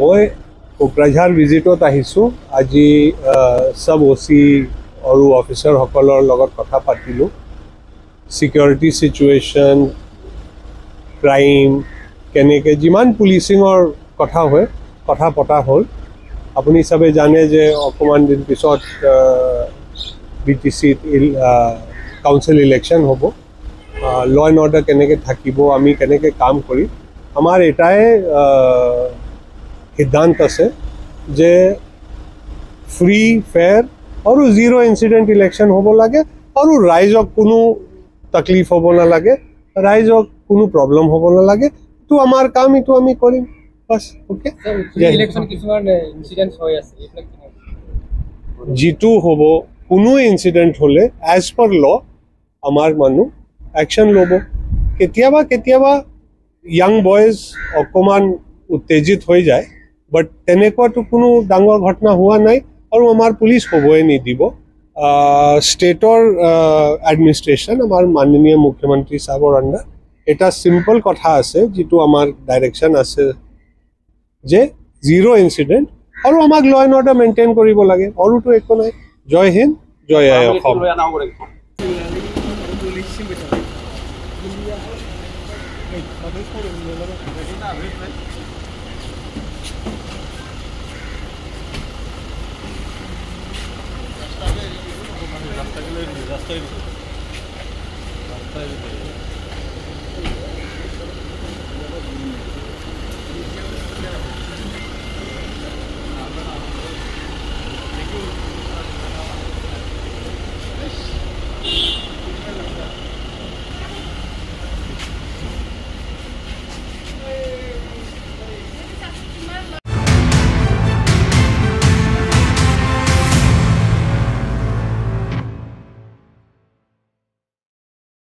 মই কোকৰাঝাৰ ভিজিটত আহিছোঁ। আজি সব OC আৰু অফিচাৰসকলৰ লগত কথা পাতিলোঁ। সিকিউৰিটি সিচুৱেশ্যন, ক্ৰাইম কেনেকৈ যিমান পুলিচিঙৰ কথা হয় কথা পতা হ'ল। আপুনি সবে জানে যে অকণমান দিন পিছত BTCত কাউন্সিল ইলেকশ্যন হ'ব। ল এণ্ড অৰ্ডাৰ কেনেকৈ থাকিব, আমি কেনেকৈ কাম কৰিম, আমাৰ এটাই সিদ্ধান্ত আছে যে ফ্ৰী ফেয়াৰ আৰু জিৰ' ইনচিডেণ্ট ইলেকশ্যন হ'ব লাগে আৰু ৰাইজক কোনো তকলিফ হ'ব নালাগে, ৰাইজক কোনো প্ৰব্লেম হ'ব নালাগে। এইটো আমাৰ কাম, এইটো আমি কৰিম বাছ। অ'কে, যিটো হ'ব কোনো ইনচিডেণ্ট হ'লে এজ পাৰ ল আমাৰ মানুহ একশ্যন ল'ব। কেতিয়াবা কেতিয়াবা য়াং বয়জ অকণমান উত্তেজিত হৈ যায়, বাট তেনেকুৱাটো কোনো ডাঙৰ ঘটনা হোৱা নাই আৰু আমাৰ পুলিচ হ'বই নিদিব। ষ্টেটৰ এডমিনিষ্ট্ৰেশ্যন আমাৰ মাননীয় মুখ্যমন্ত্ৰী সাহেবৰ আণ্ডাৰ এটা চিম্পল কথা আছে, যিটো আমাৰ ডাইৰেকশ্যন আছে যে জিৰ' ইনচিডেণ্ট আৰু আমাক ল এণ্ড অৰ্ডাৰ মেইনটেইন কৰিব লাগে, আৰুতো একো নাই। জয় হিন্দ, জয় আই অসম। ৰাস্তায়